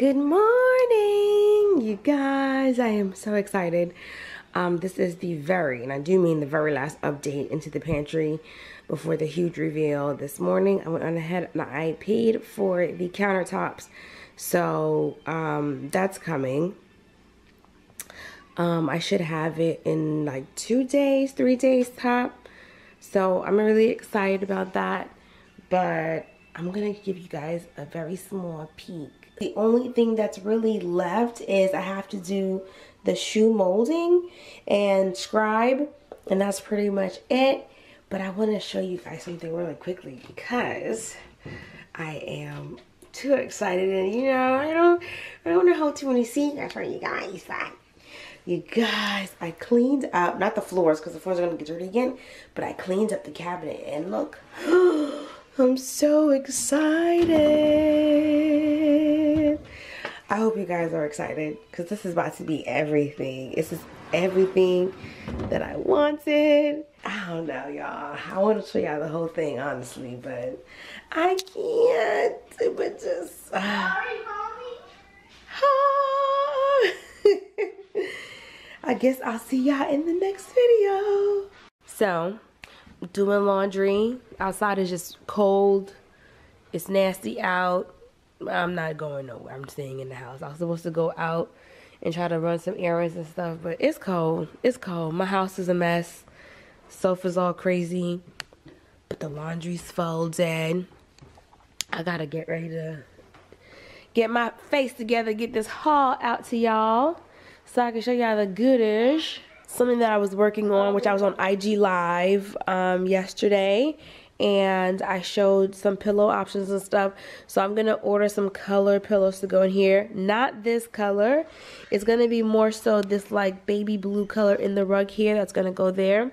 Good morning, you guys. I am so excited. This is the very, and I do mean the very last update into the pantry before the huge reveal. This morning, I went on ahead and I paid for the countertops. So, that's coming. I should have it in like 2 days, 3 days top. So, I'm really excited about that. But I'm going to give you guys a very small peek. The only thing that's really left is I have to do the shoe molding and scribe, and that's pretty much it. But I want to show you guys something really quickly because I am too excited, and you know, I don't hold too many secrets for you guys. But you guys, I cleaned up, not the floors because the floors are going to get dirty again, but I cleaned up the cabinet, and look. I'm so excited. I hope you guys are excited because this is about to be everything. This is everything that I wanted. I don't know, y'all. I want to show y'all the whole thing, honestly, but I can't. But just... Sorry, Mommy. I guess I'll see y'all in the next video. So... doing laundry. Outside is just cold. It's nasty out. I'm not going nowhere. I'm staying in the house. I was supposed to go out and try to run some errands and stuff, but it's cold. It's cold. My house is a mess. Sofa's all crazy. But the laundry's folded. I gotta get ready to get my face together, get this haul out to y'all so I can show y'all the goodish. Something that I was working on, which I was on IG Live yesterday, and I showed some pillow options and stuff. So I'm gonna order some color pillows to go in here. Not this color. It's gonna be more so this like baby blue color in the rug here. That's gonna go there.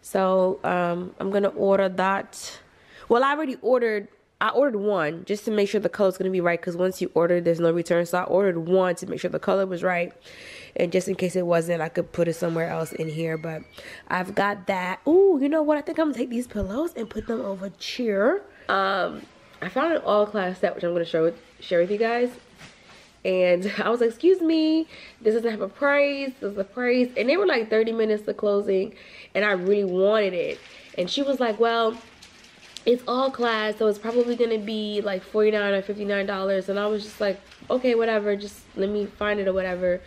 So I'm gonna order that. Well, I ordered one just to make sure the color's gonna be right, because once you order, there's no return. So I ordered one to make sure the color was right, and just in case it wasn't, I could put it somewhere else in here. But I've got that. Ooh, you know what? I think I'm gonna take these pillows and put them over here. I found an all-class set, which I'm gonna share with you guys. And I was like, excuse me, this doesn't have a price. This is a price, and they were like 30 minutes to closing, and I really wanted it. And she was like, well, it's all class, so it's probably gonna be like $49 or $59. And I was just like, okay, whatever, just let me find it or whatever.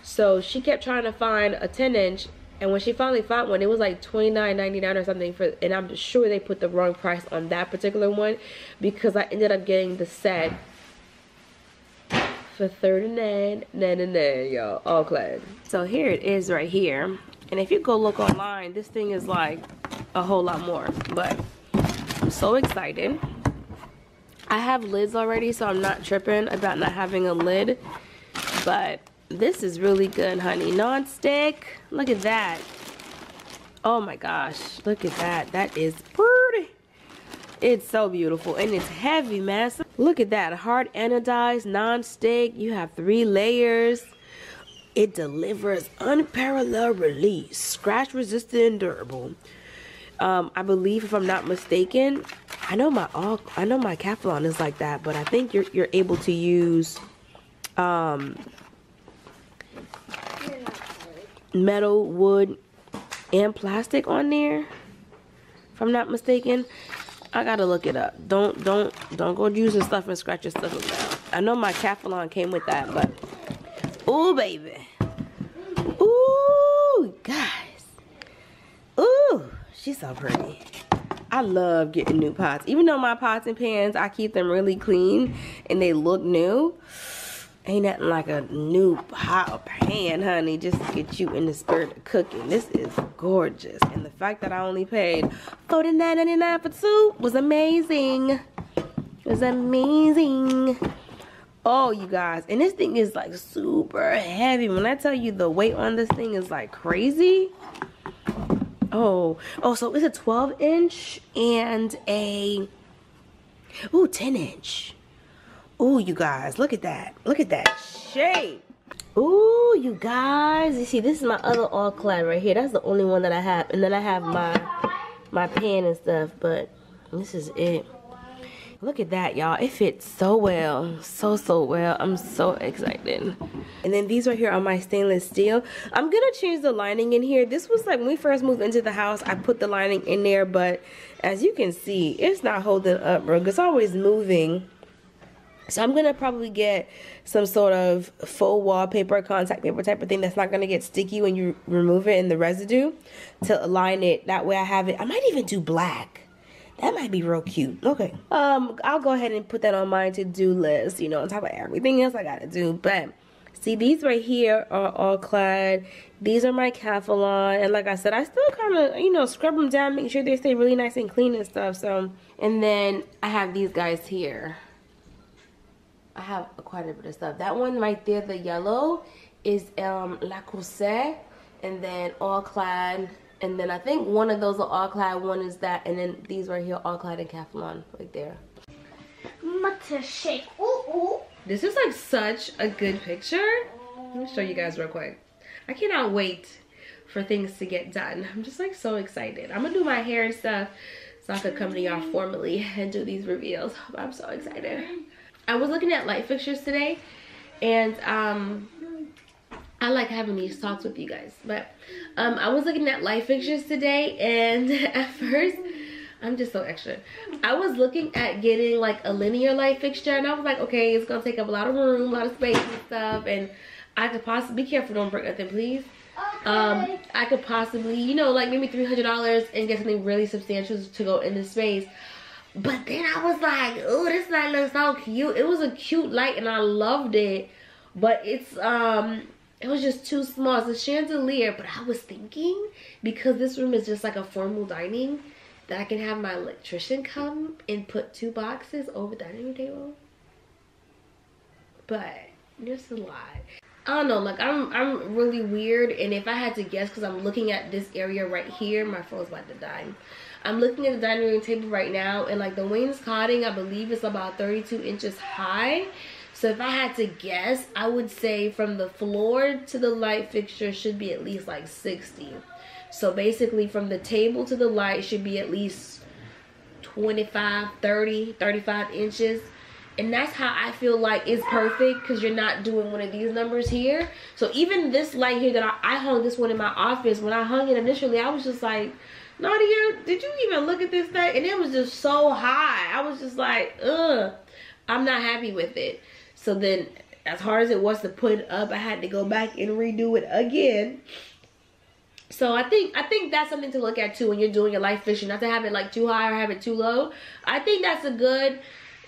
So she kept trying to find a 10-inch, and when she finally found one, it was like $29.99 or something and I'm sure they put the wrong price on that particular one, because I ended up getting the set for $39.99, y'all, all class. So here it is right here, and if you go look online, this thing is like a whole lot more, but I'm so excited. I have lids already, so I'm not tripping about not having a lid, but this is really good, honey. Non-stick. Look at that. Oh my gosh. Look at that. That is pretty. It's so beautiful, and it's heavy, man. Look at that. Hard anodized, non-stick. You have 3 layers. It delivers unparalleled release, scratch resistant and durable. I believe, if I'm not mistaken, I know my Keflon is like that, but I think you're able to use metal, wood, and plastic on there, if I'm not mistaken. I gotta look it up. Don't go using stuff and scratch your stuff down. I know my Keflon came with that, but ooh, baby, ooh, guys, ooh, she's so pretty. I love getting new pots. Even though my pots and pans, I keep them really clean and they look new, ain't nothing like a new pot or pan, honey, just to get you in the spirit of cooking. This is gorgeous. And the fact that I only paid $49.99 for 2 was amazing. It was amazing. Oh, you guys. And this thing is like super heavy. When I tell you the weight on this thing is like crazy. Oh, so it's a 12-inch and a 10-inch. Ooh, you guys, look at that. Look at that shape. Ooh, you guys. You see, this is my other all-clad right here. That's the only one that I have. And then I have my pan and stuff, but this is it. Look at that, y'all. It fits so well. So well. I'm so excited. And then these right here are my stainless steel. I'm gonna change the lining in here. This was like when we first moved into the house, I put the lining in there, but as you can see, it's not holding up, bro. It's always moving. So I'm gonna probably get some sort of faux wallpaper, contact paper type of thing that's not gonna get sticky when you remove it in the residue to align it. That way I have it. I might even do black. That might be real cute. Okay. I'll go ahead and put that on my to-do list, you know, on top of everything else I gotta do. But see, these right here are all clad. These are my Calphalon, and like I said, I still kind of, you know, scrub them down, make sure they stay really nice and clean and stuff. So, and then I have these guys here. I have quite a bit of stuff. That one right there, the yellow, is La Creuset, and then all clad. And then I think one of those are all clad, one is that, and then these right here all clad in Calphalon right there. Shake. Ooh, ooh. This is like such a good picture. Let me show you guys real quick. I cannot wait for things to get done. I'm just like so excited. I'm gonna do my hair and stuff so I could come to y'all formally and do these reveals. I'm so excited. I was looking at light fixtures today, and I like having these talks with you guys, but I was looking at light fixtures today, and at first, I'm just so extra. I was looking at getting like a linear light fixture, and I was like, okay, it's gonna take up a lot of room, a lot of space and stuff, and I could possibly, be careful, don't break nothing, please. Okay. I could possibly, you know, like maybe $300 and get something really substantial to go in this space. But then I was like, oh, this light looks so cute. It was a cute light, and I loved it, but it's it was just too small. It's a chandelier, but I was thinking, because this room is just like a formal dining, that I can have my electrician come and put 2 boxes over the dining room table. But there's a lot. I don't know, like I'm really weird, and if I had to guess, because I'm looking at this area right here, my phone's about to die. I'm looking at the dining room table right now, and like the wainscoting, I believe it's about 32 inches high. So if I had to guess, I would say from the floor to the light fixture should be at least like 60. So basically from the table to the light should be at least 25, 30, 35 inches. And that's how I feel like is perfect, because you're not doing one of these numbers here. So even this light here that I hung this one in my office, when I hung it initially, I was just like, Nadia, did you even look at this thing? And it was just so high. I was just like, ugh, I'm not happy with it. So then, as hard as it was to put it up, I had to go back and redo it again. So I think that's something to look at too when you're doing your light fixture. Not to have it like too high or have it too low. I think that's a good,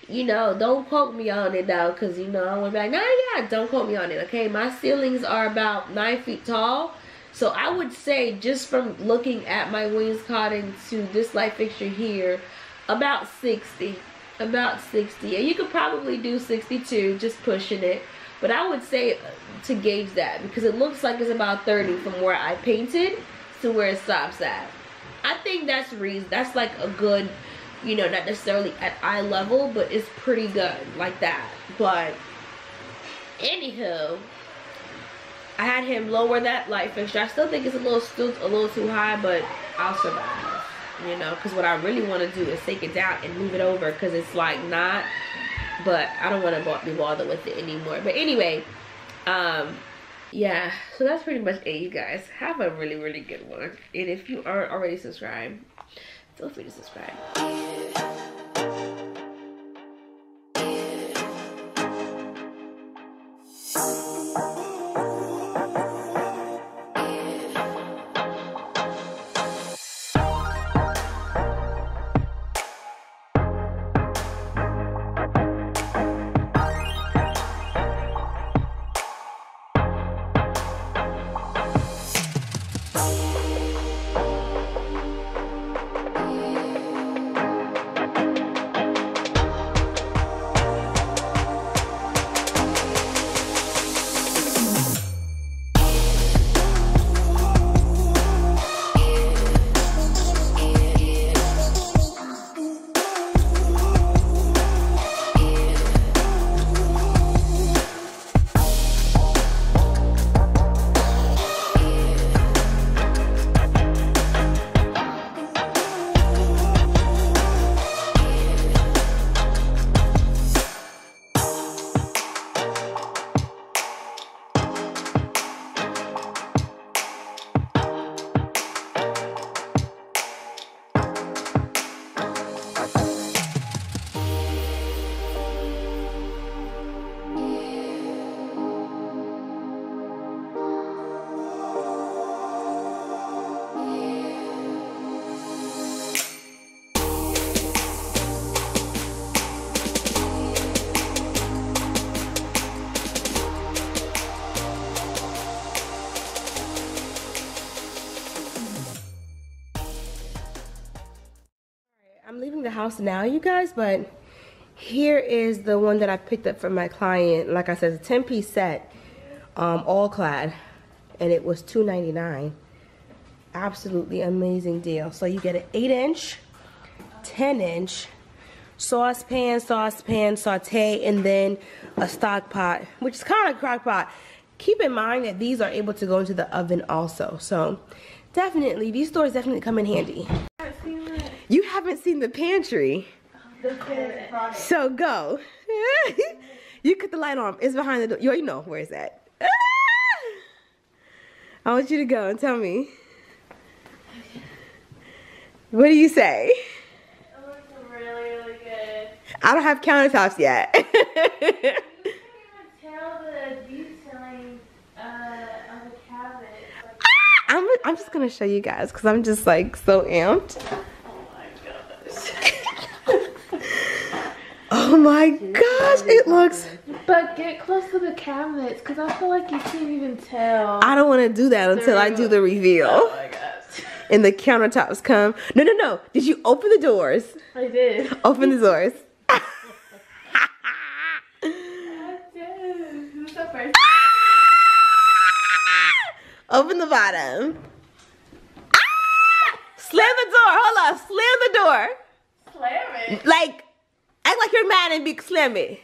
you know, don't quote me on it though, because you know I want to be like, nah, yeah, don't quote me on it. Okay, my ceilings are about 9 feet tall. So I would say, just from looking at my wainscoting to this light fixture here, about 60. About 60. And you could probably do 62, just pushing it. But I would say to gauge that, because it looks like it's about 30 from where I painted to where it stops at. I think that's reason. That's like a good, you know, not necessarily at eye level, but it's pretty good like that. But anywho, I had him lower that light fixture. I still think it's still a little too high, but I'll survive. You know, because what I really want to do is take it down and move it over, because it's like not, but I don't want to be bothered with it anymore. But anyway, yeah, so that's pretty much it, you guys. Have a really, really good one. And if you aren't already subscribed, feel free to subscribe. I'm leaving the house now, you guys, but here is the one that I picked up for my client. Like I said, it's a 10-piece set, all clad, and it was $2.99. Absolutely amazing deal. So you get an 8-inch, 10-inch saucepan, saute, and then a stock pot, which is kind of a crock pot. Keep in mind that these are able to go into the oven also. So definitely, these stores definitely come in handy. You haven't seen the pantry. So go. You cut the light on. It's behind the door. You know where it's at. I want you to go and tell me. What do you say? It looks really, really good. I don't have countertops yet. You can't even tell the detailing of the cabinet. Like, I'm just gonna show you guys because I'm just like so amped. Oh my gosh, it looks. but get close to the cabinets because I feel like you can't even tell. I don't want to do that until I do the reveal. Oh my gosh. And the countertops come. No. Did you open the doors? I did. Open the doors. I did. Who's the first? Open the bottom. Slam the door. Hold on. Slam the door. Slam it. Like, act like you're mad and slam it.